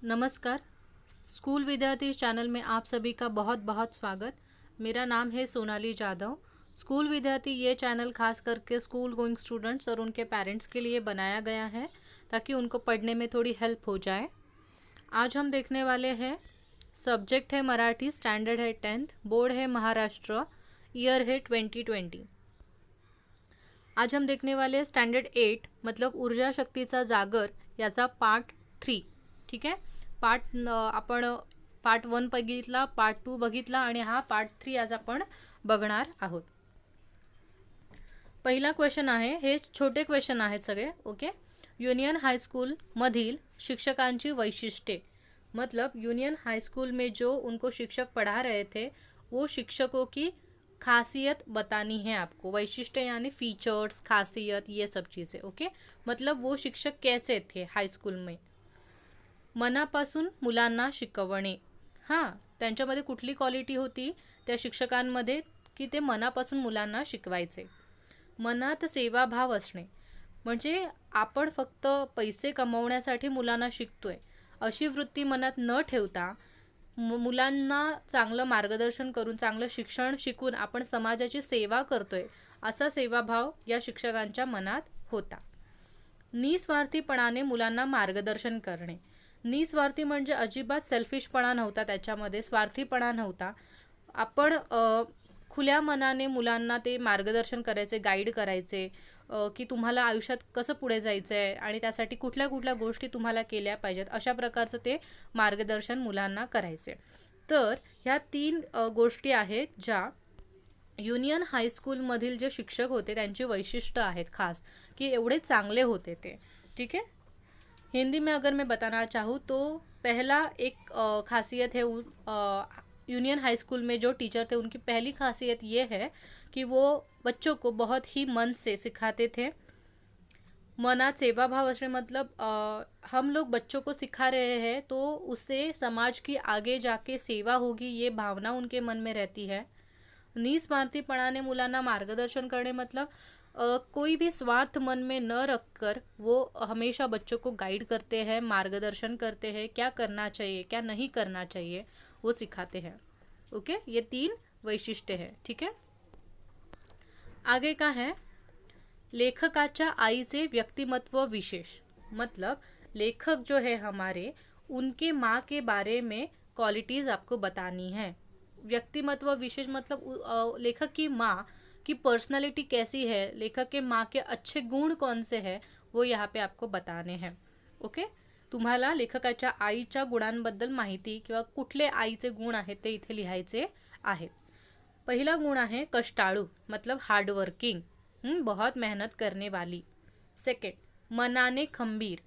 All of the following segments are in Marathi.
नमस्कार। स्कूल विद्यार्थी चैनल में आप सभी का बहुत बहुत स्वागत। मेरा नाम है सोनाली जाधव। स्कूल विद्यार्थी ये चैनल खास करके स्कूल गोइंग स्टूडेंट्स और उनके पेरेंट्स के लिए बनाया गया है ताकि उनको पढ़ने में थोड़ी हेल्प हो जाए। आज हम देखने वाले हैं, सब्जेक्ट है मराठी, स्टैंडर्ड है 10th, बोर्ड है महाराष्ट्र, ईयर है 2020। आज हम देखने वाले हैं स्टँडर्ड 8 मतलब ऊर्जा शक्तीचा जागर याचा पार्ट 3। ठीक आहे। आपण पार्ट 1 बघितला, पार्ट 2 बघितला आणि हा पार्ट 3 आज आपण बघणार आहोत। पहिला क्वेश्चन आहे, हे छोटे क्वेश्चन आहेत सगळे। ओके। यूनियन हाईस्कूल मधील शिक्षकांची वैशिष्ट्ये, मतलब यूनियन हाई स्कूल में जो उनको शिक्षक पढ़ा रहे थे वो शिक्षकों की खासियत बतानी है आपको। वैशिष्ट्य यानी फीचर्स, खासियत, ये सब चीज़ें। ओके। मतलब वो शिक्षक कैसे थे हाई स्कूल में। मनापासून मुलांना शिकवणे, हां, त्यांच्यामध्ये कुठली क्वालिटी होती त्या शिक्षकांमध्ये की ते मनापासून मुलांना शिकवायचे। मनात सेवाभाव असणे, म्हणजे आपण फक्त पैसे कमवण्यासाठी मुलांना शिकतोय अशी वृत्ती मनात न ठेवता मुलांना चांगलं मार्गदर्शन करून, चांगलं शिक्षण शिकून आपण समाजाची सेवा करतोय असा सेवाभाव या शिक्षकांच्या मनात होता। निस्वार्थीपणाने मुलांना मार्गदर्शन करणे, निस्वार्थी म्हणजे अजिबात सेल्फिशपणा नव्हता त्याच्यामध्ये, स्वार्थीपणा नव्हता। आपण खुल्या मनाने मुलांना ते मार्गदर्शन करायचे, गाईड करायचे की तुम्हाला आयुष्यात कसं पुढे जायचं आहे आणि त्यासाठी कुठल्या कुठल्या गोष्टी तुम्हाला केल्या पाहिजेत, अशा प्रकारचं ते मार्गदर्शन मुलांना करायचे। तर ह्या 3 गोष्टी आहेत ज्या युनियन हाईस्कूलमधील जे शिक्षक होते त्यांची वैशिष्ट्य आहेत खास, कि एवढे चांगले होते ते। ठीक है। हिंदी में अगर मैं बताना चाहूँ तो पहला एक खासियत है यूनियन हाई स्कूल में जो टीचर थे उनकी पहली खासियत ये है कि वो बच्चों को बहुत ही मन से सिखाते थे। मनात सेवा भाव असणे मतलब हम लोग बच्चों को सिखा रहे हैं तो उससे समाज की आगे जाके सेवा होगी, ये भावना उनके मन में रहती है। निस्वार्थीपणाने मुलांना मार्गदर्शन करने मतलब कोई भी स्वार्थ मन में न रखकर वो हमेशा बच्चों को गाइड करते हैं, मार्गदर्शन करते हैं, क्या करना चाहिए क्या नहीं करना चाहिए वो सिखाते हैं। ओके। ये 3 वैशिष्ट्य है। ठीक है। आगे का है, लेखकाच्या आईचे व्यक्तिमत्व विशेष, मतलब लेखक जो है हमारे, उनके माँ के बारे में क्वालिटीज़ आपको बतानी है। व्यक्तिमत्व विशेष मतलब लेखक की माँ की पर्सनालिटी कैसी है, लेखक के माँ के अच्छे गुण कौन से हैं, वो यहाँ पे आपको बताने हैं। ओके। तुम्हाला लेखकाच्या आईच्या गुणांबद्दल माहिती किंवा कुठले आईचे गुण आहेत ते इथे लिहायचे आहेत। पहिला गुण आहे कष्टाळू, मतलब हार्डवर्किंग, बहुत मेहनत करने वाली। सेकंड, मनाने खंबीर,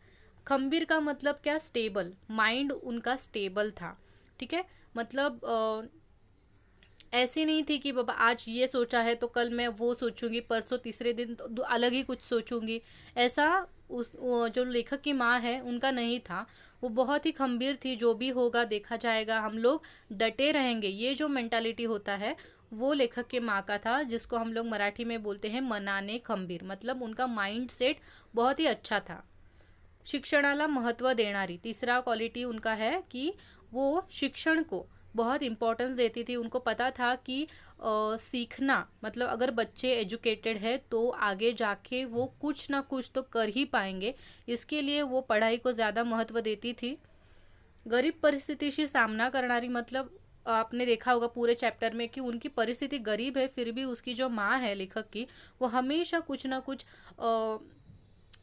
खंबीर का मतलब क्या, स्टेबल, माइंड उनका स्टेबल था। ठीक है। मतलब ऐसी नहीं थी कि बाबा आज ये सोचा है तो कल मैं वो सोचूंगी, परसों तीसरे दिन तो अलग ही कुछ सोचूंगी, ऐसा जो लेखक की माँ है उनका नहीं था। वो बहुत ही खंबीर थी, जो भी होगा देखा जाएगा, हम लोग डटे रहेंगे, ये जो मेंटालिटी होता है वो लेखक के माँ का था, जिसको हम लोग मराठी में बोलते हैं मनाने खंबीर, मतलब उनका माइंड सेट बहुत ही अच्छा था। शिक्षणाला महत्त्व देणारी, तीसरा क्वालिटी उनका है कि वो शिक्षण को बहुत इम्पोर्टेंस देती थी। उनको पता था कि सीखना मतलब अगर बच्चे एजुकेटेड है तो आगे जाके वो कुछ ना कुछ तो कर ही पाएंगे, इसके लिए वो पढ़ाई को ज़्यादा महत्व देती थी। गरीब परिस्थिति सामना करनारी, मतलब आपने देखा होगा पूरे चैप्टर में कि उनकी परिस्थिति गरीब है, फिर भी उसकी जो माँ है लेखक की, वो हमेशा कुछ ना कुछ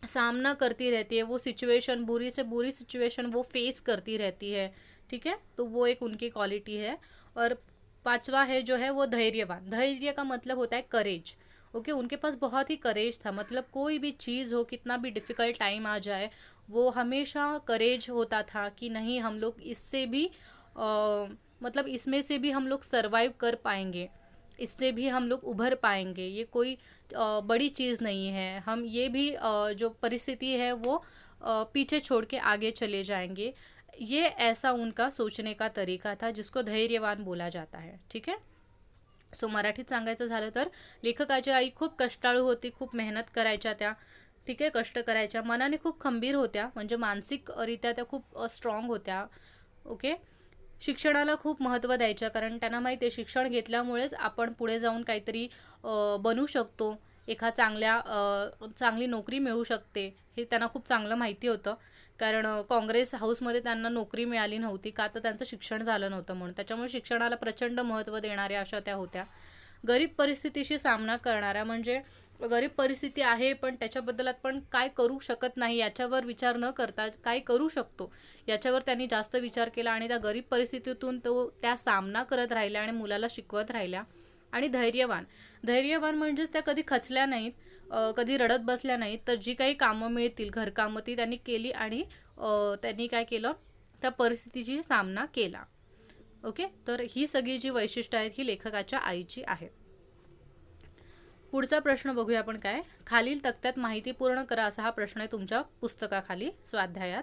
सामना करती रहती है। वो सिचुएशन, बुरी से बुरी सिचुएशन वो फेस करती रहती है। ठीक है। तो वो एक उनकी क्वालिटी है। और पांचवा है जो है वो धैर्यवान, धैर्य का मतलब होता है करेज। ओके। उनके पास बहुत ही करेज था, मतलब कोई भी चीज़ हो, कितना भी डिफ़िकल्ट टाइम आ जाए, वो हमेशा करेज होता था कि नहीं, हम लोग इससे भी मतलब इसमें से भी हम लोग सरवाइव कर पाएंगे, इससे भी हम लोग उभर पाएंगे, ये कोई बड़ी चीज़ नहीं है, हम ये भी जो परिस्थिति है वो पीछे छोड़ के आगे चले जाएंगे। ये ऐसा उनका सोचने का तरीका था, जिसको धैर्यवान बोला जाता है। ठीक है। सो मराठीत सांगायचं झालं तर लेखकाची आई खूप कष्टाळू होती, खूप मेहनत करायच्या त्या, ठीक आहे, कष्ट करायच्या, मनाने खूप खंबीर होत्या, म्हणजे मानसिकरित्या त्या खूप स्ट्रॉंग होत्या. ओके. शिक्षणाला खूप महत्त्व द्यायच्या, कारण त्यांना माहिती आहे शिक्षण घेतल्यामुळेच आपण पुढे जाऊन काहीतरी बनू शकतो, चांगली नोकरी मिळू शकते, हे त्यांना खूप चांगलं माहिती होतं. कारण काँग्रेस हाऊसमध्ये त्यांना नोकरी मिळाली नव्हती का, तर त्यांचं शिक्षण झालं नव्हतं म्हणून. त्याच्यामुळे शिक्षणाला प्रचंड महत्त्व देणाऱ्या अशा त्या होत्या. गरीब परिस्थितीशी सामना करणाऱ्या, म्हणजे गरीब परिस्थिती आहे पण त्याच्याबद्दल आपण काय करू शकत नाही याच्यावर विचार न करता काय करू शकतो याच्यावर त्यांनी जास्त विचार केला, आणि त्या गरीब परिस्थितीतून त्या सामना करत राहिल्या आणि मुलाला शिकवत राहिल्या. आणि धैर्यवान म्हणजेच त्या कधी खचल्या नाहीत, कधी रडत बसल्या नाहीत, तर जी काही कामं मिळतील घरकामं ती त्यांनी केली, आणि त्यांनी काय केलं, त्या परिस्थितीची सामना केला. ओके. तर ही सगळी जी वैशिष्ट्य आहेत ही लेखकाच्या आईची आहेत. पुढचा प्रश्न बघूया आपण काय. खालील तक्त्यात माहिती पूर्ण करा, असा हा प्रश्न आहे तुमच्या पुस्तकाखाली स्वाध्यायात.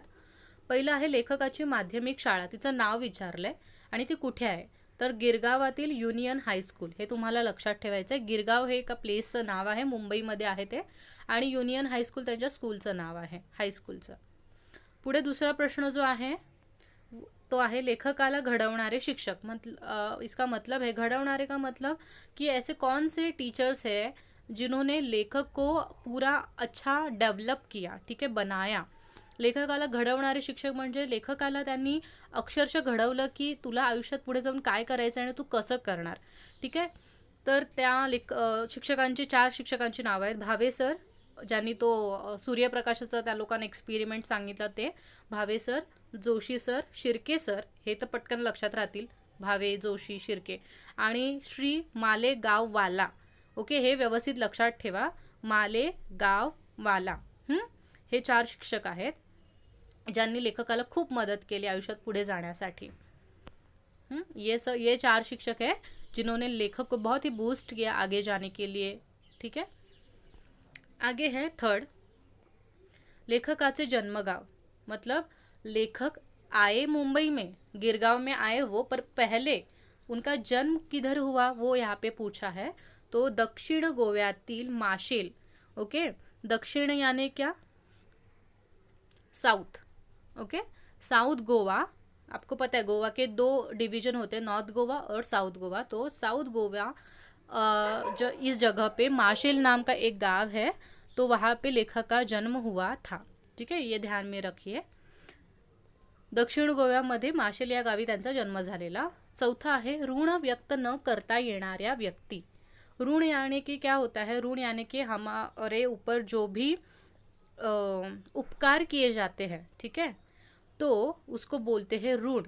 पहिलं आहे लेखकाची माध्यमिक शाळा, तिचं नाव विचारलंय आणि ती कुठे आहे. तर गिरगावातील युनियन हायस्कूल, हे तुम्हाला लक्षात ठेवायचं आहे. गिरगाव हे एका प्लेसचं नाव आहे, मुंबईमध्ये आहे ते, आणि युनियन हायस्कूल त्यांच्या स्कूलचं नाव आहे, हायस्कूलचं. पुढे दुसरा प्रश्न जो आहे तो आहे लेखकाला घडवणारे शिक्षक. इसका मतलब है, घडवणारे का मतलब कि ऐसे कौन से टीचर्स हैं जिन्होंने लेखक को पूरा अच्छा डेवलप किया, ठीक आहे, बनाया. लेखकाला घडवणारे शिक्षक म्हणजे लेखकाला त्यांनी अक्षरशः घडवलं की तुला आयुष्यात पुढे जाऊन काय करायचं आणि तू कसं करणार. ठीक आहे. तर त्या शिक्षकांची 4 शिक्षकांची नावं आहेत. भावे सर, ज्यांनी तो सूर्यप्रकाशाचा त्या लोकांना एक्सपेरिमेंट सांगितलं ते Bhave sir, Joshi sir, Shirke sir, हे तर पटकन लक्षात राहतील, भावे, जोशी, शिर्के, आणि श्री मालेगाववाला. ओके, हे व्यवस्थित लक्षात ठेवा, मालेगाववाला. हे 4 शिक्षक आहेत ज्यांनी लेखकाला खूप मदत केली आयुष्यात पुढे जाण्यासाठी. ये 4 शिक्षक है जिन्होंने लेखक को बहुत ही बूस्ट किया आगे जाने के लिए. ठीक है. आगे है थर्ड, लेखकाचे जन्मगाव. मतलब लेखक आए मुंबई में, गिरगांव में आए वो, पर पहले उनका जन्म किधर हुआ वो यहाँ पे पूछा है. तो दक्षिण गोव्यातील माशेल. ओके. दक्षिण यानी क्या, साउथ. ओके. साउथ गोवा, आपको पता है गोवा के 2 डिवीजन होते हैं, नॉर्थ गोवा और साउथ गोवा. तो साउथ गोवा जो इस जगह पे माशेल नाम का एक गांव है, तो वहाँ पे लेखक का जन्म हुआ था. ठीक है, ये ध्यान में रखिए. दक्षिण गोव्यामध्ये माशेल या गावी त्यांचा जन्म झालेला. चौथा आहे ऋण व्यक्त न करता येणाऱ्या व्यक्ती. ऋण यानी कि क्या होता है, ऋण यानी कि हमारे ऊपर जो भी उपकार किए जाते हैं, ठीक है, तो उसको बोलते हैं ऋण.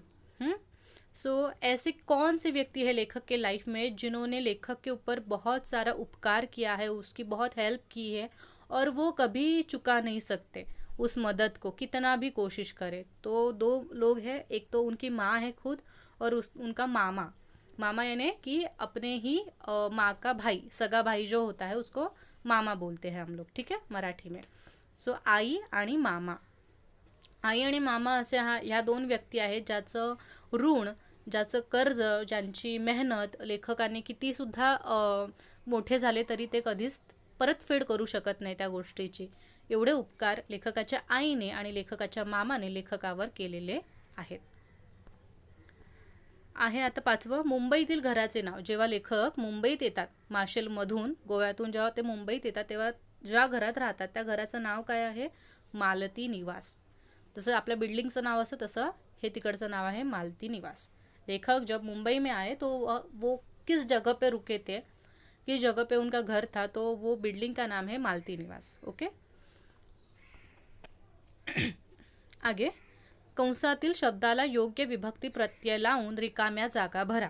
सो ऐसे कौन से व्यक्ति है लेखक के लाइफ में जिन्होंने लेखक के ऊपर बहुत सारा उपकार किया है, उसकी बहुत हेल्प की है, और वो कभी चुका नहीं सकते उस मदद को, कितना भी कोशिश करे. तो 2 लोग हैं, एक तो उनकी माँ है खुद, और उनका मामा यानी कि अपने ही माँ का भाई, सगा भाई जो होता है उसको मामा बोलते हैं हम लोग. ठीक है, मराठी में. सो आई आणि मामा. आई आणि मामा असे ह्या 2 व्यक्ती आहेत ज्याचं ऋण, ज्याचं कर्ज, ज्यांची मेहनत लेखकाने कितीसुद्धा मोठे झाले तरी ते कधीच परतफेड करू शकत नाही त्या गोष्टीची. एवढे उपकार लेखकाच्या आईने आणि लेखकाच्या मामाने लेखकावर केलेले आहेत. आहे आता 5वं, मुंबईतील घराचे नाव. जेव्हा लेखक मुंबईत येतात, माशेलमधून, गोव्यातून जेव्हा ते मुंबईत येतात, तेव्हा ज्या घरात राहतात त्या घराचं नाव काय आहे, मालती निवास. जसं आपल्या बिल्डिंगचं नाव असतं तसं हे तिकडचं नाव आहे, मालती निवास. लेखक जब मुंबई में आए तो वो किस जगह पे रुके थे, किस जगह पे उनका घर था, तो वो बिल्डिंग का नाम है मालती निवास. ओके. आगे, कंसातील शब्दाला योग्य विभक्ती प्रत्यय लावून रिकाम्या जागा भरा.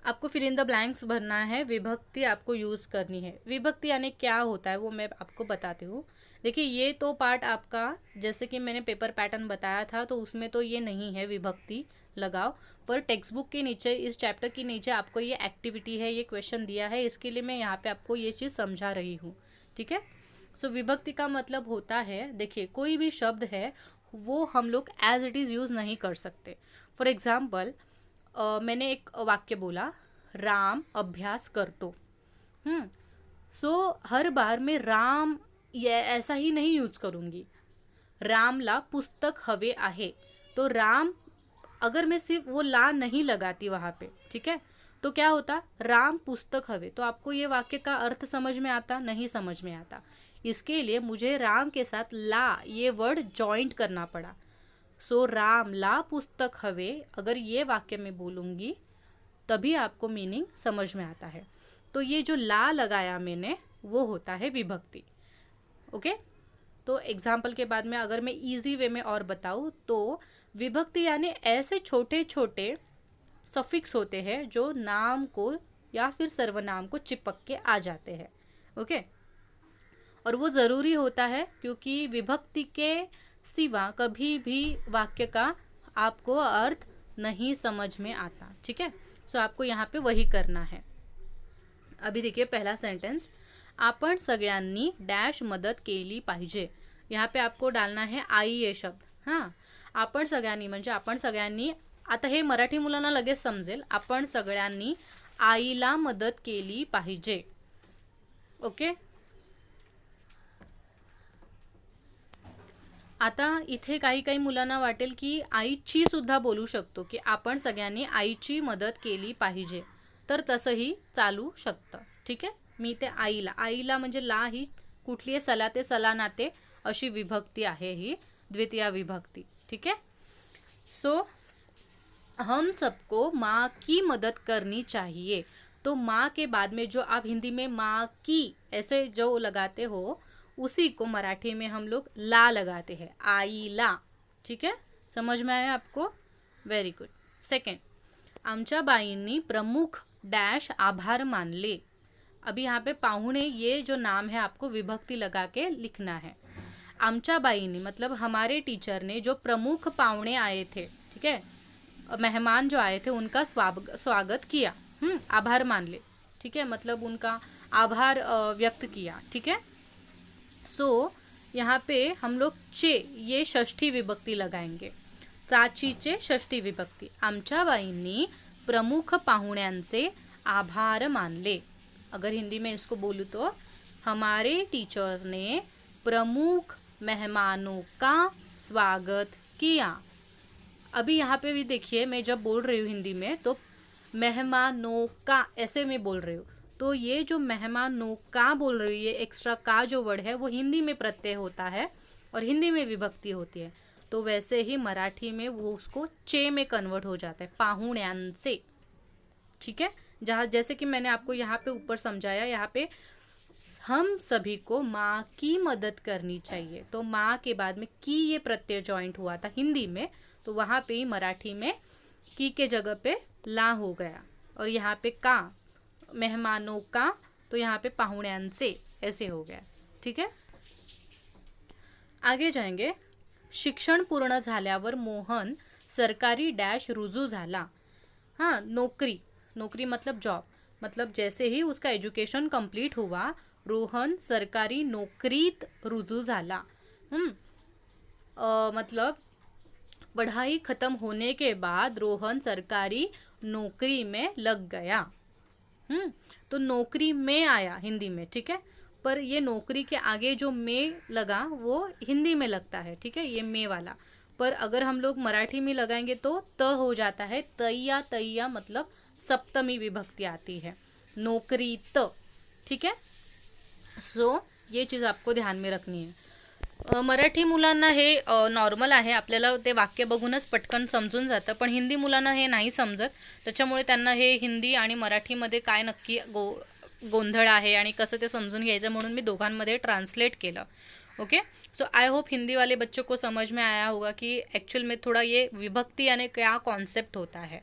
आपको फिल इन द ब्लैंक्स भरना है, विभक्ति आपको यूज़ करनी है. विभक्ति यानी क्या होता है वो मैं आपको बताती हूँ. देखिए, ये तो पार्ट आपका, जैसे कि मैंने पेपर पैटर्न बताया था, तो उसमें तो ये नहीं है विभक्ति लगाओ, पर टेक्स्ट बुक के नीचे, इस चैप्टर के नीचे आपको ये एक्टिविटी है, ये क्वेश्चन दिया है, इसके लिए मैं यहाँ पे आपको ये चीज़ समझा रही हूँ. ठीक है. सो विभक्ति का मतलब होता है, देखिए, कोई भी शब्द है वो हम लोग एज इट इज़ यूज़ नहीं कर सकते. फॉर एग्जाम्पल, मैंने एक वाक्य बोला, राम अभ्यास करतो. हर बार मैं राम ये ऐसा ही नहीं यूज करूँगी। रामला पुस्तक हवे आहे, तो राम, अगर मैं सिर्फ वो ला नहीं लगाती वहाँ पे, ठीक है, तो क्या होता, राम पुस्तक हवे, तो आपको ये वाक्य का अर्थ समझ में आता, नहीं समझ में आता। इसके लिए मुझे राम के साथ ला ये वर्ड जॉइंट करना पड़ा। राम ला पुस्तक हवे, अगर ये वाक्य में बोलूँगी तभी आपको मीनिंग समझ में आता है। तो ये जो ला लगाया मैंने वो होता है विभक्ति। ओके, तो एग्जाम्पल के बाद में अगर मैं इजी वे में और बताऊँ तो विभक्ति यानी ऐसे छोटे छोटे सफिक्स होते हैं जो नाम को या फिर सर्वनाम को चिपक के आ जाते हैं। ओके, और वो ज़रूरी होता है क्योंकि विभक्ति के सिवा कभी भी वाक्य का आपको अर्थ नहीं समझ में आता। ठीक है, आपको यहाँ पे वही करना है। अभी देखिए पहला सेंटेंस, आपण सगळ्यांनी डॅश मदत केली पाहिजे। यहाँ पे आपको डालना है आई ये शब्द। हां, आपण सगळ्यांनी म्हणजे आपण सगळ्यांनी, आता हे मराठी मुलांना लगेच समजेल, आपण सगळ्यांनी आईला मदत केली पाहिजे। ओके, आता इथे काही काही मुलांना वाटेल की आईची सुद्धा बोलू शकतो की आपण सगळ्यांनी आईची मदत केली पाहिजे, तर तसंही चालू शकतं। ठीक आहे, मी ते आईला म्हणजे ला ही कुठली आहे, सला ते सला नाते अशी विभक्ती आहे, ही द्वितीय विभक्ति। ठीक है, हम सबको माँ की मदद करनी चाहिए। तो माँ के बाद में जो आप हिंदी में माँ की ऐसे जो लगाते हो उसी को मराठी में हम लोग ला लगाते हैं, आईला। ठीक है, समझ में आया आपको? Very good. सेकंड, आमच्या बाईंनी प्रमुख डैश आभार मानले। अभी यहाँ पे पाहुणे ये जो नाम है आपको विभक्ति लगा के लिखना है। आमच्या बाईंनी मतलब हमारे टीचर ने जो प्रमुख पाहुणे आए थे, ठीक है, मेहमान जो आए थे उनका स्वागत किया, आभार मान ले। ठीक है, मतलब उनका आभार व्यक्त किया। ठीक है, यहाँ पे हम लोग चे ये षष्ठी विभक्ति लगाएंगे, चाचीचे षष्ठी विभक्ति। आमच्या बाईंनी प्रमुख पाहुण्यांचे आभार मानले। अगर हिंदी में इसको बोलूँ तो हमारे टीचर ने प्रमुख मेहमानों का स्वागत किया। अभी यहाँ पे भी देखिए, मैं जब बोल रही हूँ हिंदी में तो मेहमानों का ऐसे में बोल रही हूँ, तो ये जो मेहमानों का बोल रही हूँ, ये एक्स्ट्रा का जो वर्ड है वो हिंदी में प्रत्यय होता है और हिंदी में विभक्ति होती है। तो वैसे ही मराठी में वो उसको चे में कन्वर्ट हो जाता है, पाहुण्यांचे। ठीक है, जहाँ जैसे कि मैंने आपको यहाँ पे ऊपर समझाया, यहाँ पे हम सभी को माँ की मदद करनी चाहिए, तो माँ के बाद में की ये प्रत्यय जॉइंट हुआ था हिंदी में, तो वहाँ पे ही मराठी में की के जगह पे ला हो गया, और यहाँ पे का मेहमानों का, तो यहाँ पे पाहुण्यांचे ऐसे हो गया। ठीक है, आगे जाएंगे। शिक्षण पूर्ण झाल्यावर मोहन सरकारी डैश रुजू झाला। हाँ, नौकरी मतलब जॉब, मतलब जैसे ही उसका एजुकेशन कंप्लीट हुआ रोहन सरकारी नौकरीत रुजू झाला। मतलब पढ़ाई खत्म होने के बाद रोहन सरकारी नौकरी में लग गया। तो नौकरी में आया हिंदी में, ठीक है, पर ये नौकरी के आगे जो में लगा वो हिंदी में लगता है। ठीक है, ये में वाला, पर अगर हम लोग मराठी में लगाएंगे तो त हो जाता है, तैया मतलब सप्तमी विभक्ति आती है, नौकरी त। ठीक है, ये चीज़ आपको ध्यान में रखनी है। मराठी मुलांना हे नॉर्मल आहे, आपल्याला ते वाक्य बघूनच पटकन समजून जातं, पण हिंदी मुलांना हे नाही समजत, त्याच्यामुळे त्यांना हे हिंदी आणि मराठीमध्ये काय नक्की गोंधळ आहे आणि कसं ते समजून घ्यायचं म्हणून मी दोघांमध्ये ट्रांसलेट केलं। ओके, आई होप हिंदी वाले बच्चों को समझ में आया होगा कि एक्चुअल में थोड़ा ये विभक्ति यानी क्या कॉन्सेप्ट होता है।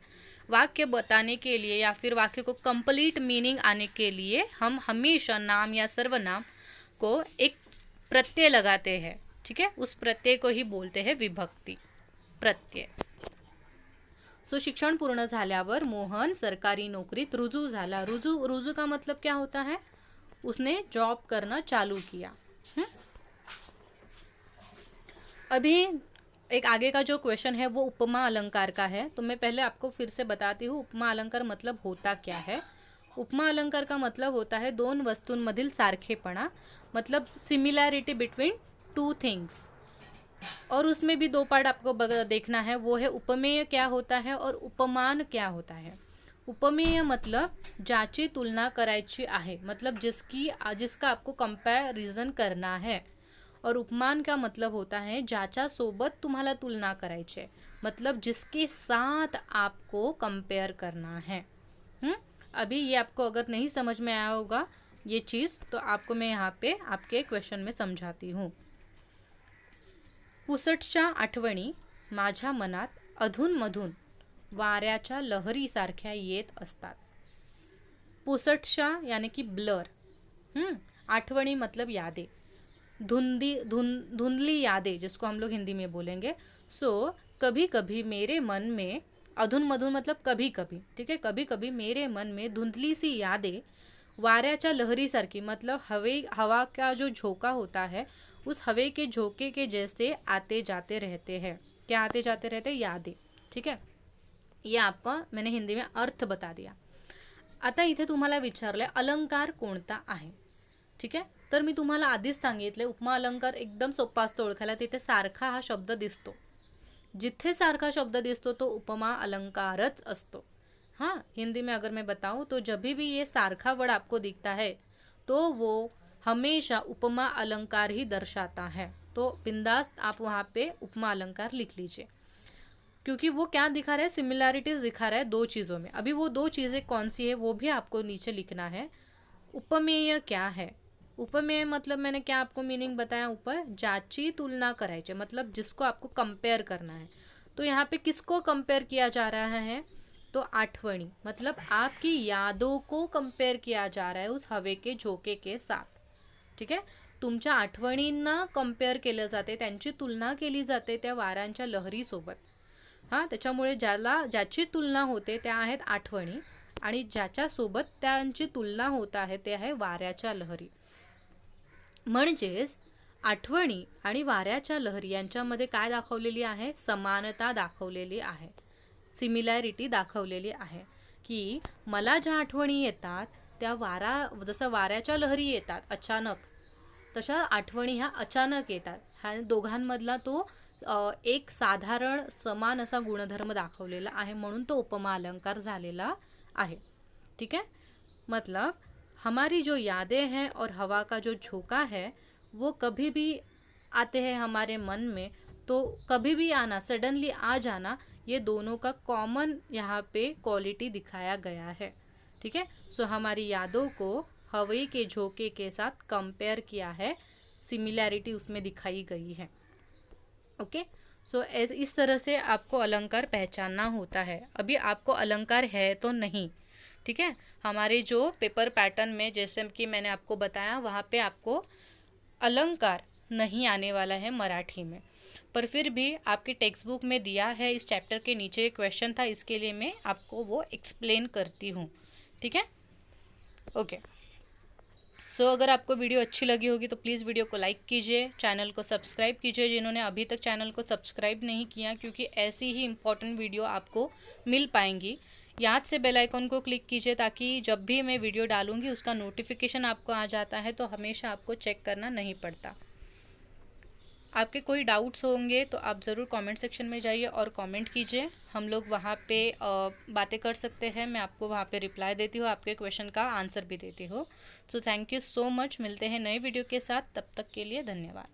वाक्य बताने के लिए या फिर वाक्य को कंप्लीट मीनिंग आने के लिए हम हमेशा नाम या सर्वनाम को एक प्रत्यय लगाते हैं। ठीक है, उस प्रत्यय को ही बोलते हैं विभक्ति प्रत्यय। शिक्षण पूर्ण झाल्यावर मोहन सरकारी नौकरीत रुजू झाला। रुजू का मतलब क्या होता है, उसने जॉब करना चालू किया। अभी एक आगे का जो क्वेश्चन है वो उपमा अलंकार का है, तो मैं पहले आपको फिर से बताती हूँ उपमा अलंकार मतलब होता क्या है। उपमा अलंकार का मतलब होता है दोन वस्तूंमधील सारखेपणा, मतलब सिमिलैरिटी बिटवीन टू थिंग्स। और उसमें भी दो पार्ट आपको देखना है, वो है उपमेय क्या होता है और उपमान क्या होता है। उपमेय मतलब ज्याची तुलना करायची आहे, मतलब जिसका आपको कंपैरिजन करना है। और उपमान का मतलब होता है ज्याच्या सोबत तुम्हाला तुलना करायची है, मतलब जिसके साथ आपको कंपेयर करना है। अभी ये आपको अगर नहीं समझ में आया होगा ये चीज़, तो आपको मैं यहाँ पे आपके क्वेश्चन में समझाती हूँ। पुसटच्या आठवणी माझ्या मनात अधूनमधून वाऱ्याच्या लहरीसारख्या येत असतात। पुसटशा यानी कि ब्लर, आठवणी मतलब यादें, धुंधली यादें जिसको हम लोग हिंदी में बोलेंगे। सो कभी कभी मेरे मन में, अधून मधून मतलब कभी कभी, ठीक है, कभी कभी मेरे मन में धुंधली सी यादें वाऱ्याच्या लहरीसारखी, मतलब हवा का जो झोंका होता है उस हवे के झोंके के जैसे आते जाते रहते हैं। क्या आते जाते रहते हैं? यादें। ठीक है, ये आपका मैंने हिंदी में अर्थ बता दिया। आता इथे तुम्हाला विचारलंय अलंकार कोणता आहे, ठीक आहे। तर मी तुम्हाला आधीच सांगितले उपमा अलंकार एकदम सोपा असतो ओळखायला। तिथे सारखा हा शब्द दिसतो, जिथे सारखा शब्द दिसतो तो उपमा अलंकारच असतो। हाँ, हिंदी में अगर मैं बताऊँ तो जब भी ये सारखा वर्ड आपको दिखता है तो वो हमेशा उपमा अलंकार ही दर्शाता है। तो बिंदास आप वहाँ पे उपमा अलंकार लिख लीजिए, क्योंकि वो क्या दिखा रहा है, सिमिलैरिटीज दिखा रहा है दो चीज़ों में। अभी वो दो चीज़ें कौन सी है वो भी आपको नीचे लिखना है। उपमेय क्या है? उपमेय मतलब मैंने क्या आपको मीनिंग बताया ऊपर, ज्याची तुलना करायची, मतलब जिसको आपको कंपेयर करना है। तो यहाँ पे किसको कंपेयर किया जा रहा है? तो आठवणी, मतलब आपकी यादों को कंपेयर किया जा रहा है उस हवे के झोके के साथ। ठीक आहे, तुमच्या आठवणींना कंपेअर केलं जाते, त्यांची तुलना केली जाते त्या वाऱ्यांच्या लहरीसोबत। हां, त्याच्यामुळे ज्याची तुलना होते त्या आहेत आठवणी, आणि ज्याच्यासोबत त्यांची तुलना होत आहे ते आहे वाऱ्याच्या लहरी। म्हणजेच आठवणी आणि वाऱ्याच्या लहरी यांच्यामध्ये काय दाखवलेली आहे? समानता दाखवलेली आहे, सिमिलॅरिटी दाखवलेली आहे, की मला ज्या आठवणी येतात त्या जसं वाऱ्याच्या लहरी येतात अचानक, तशा आठवणी ह्या अचानक येतात। ह्या दोघांमधला तो एक साधारण समान असा गुणधर्म दाखवलेला आहे, म्हणून तो उपमा अलंकार झालेला आहे। ठीक है, मतलब हमारी जो यादें हैं और हवा का जो झोंका है वो कभी भी आते हैं हमारे मन में, तो कभी भी आना, सडनली आ जाना, ये दोनों का कॉमन यहाँ पे क्वालिटी दिखाया गया है। ठीक है, सो हमारी यादों को हवा के झोंके के साथ कंपेयर किया है, सिमिलैरिटी उसमें दिखाई गई है। ओके, सो इस तरह से आपको अलंकार पहचानना होता है। अभी आपको अलंकार है तो नहीं, ठीक है, हमारे जो पेपर पैटर्न में जैसे कि मैंने आपको बताया वहाँ पे आपको अलंकार नहीं आने वाला है मराठी में, पर फिर भी आपके टेक्स्ट बुक में दिया है, इस चैप्टर के नीचे एक क्वेश्चन था, इसके लिए मैं आपको वो एक्सप्लेन करती हूँ। ठीक है, ओके। सो अगर आपको वीडियो अच्छी लगी होगी तो प्लीज़ वीडियो को लाइक कीजिए, चैनल को सब्सक्राइब कीजिए जिन्होंने अभी तक चैनल को सब्सक्राइब नहीं किया, क्योंकि ऐसी ही इम्पॉर्टेंट वीडियो आपको मिल पाएंगी। याद से बेल आइकन को क्लिक कीजिए ताकि जब भी मैं वीडियो डालूंगी उसका नोटिफिकेशन आपको आ जाता है, तो हमेशा आपको चेक करना नहीं पड़ता। आपके कोई डाउट्स होंगे तो आप ज़रूर कमेंट सेक्शन में जाइए और कमेंट कीजिए, हम लोग वहाँ पे बातें कर सकते हैं। मैं आपको वहाँ पे रिप्लाई देती हूँ, आपके क्वेश्चन का आंसर भी देती हूँ। So thank you so much, मिलते हैं नए वीडियो के साथ, तब तक के लिए धन्यवाद।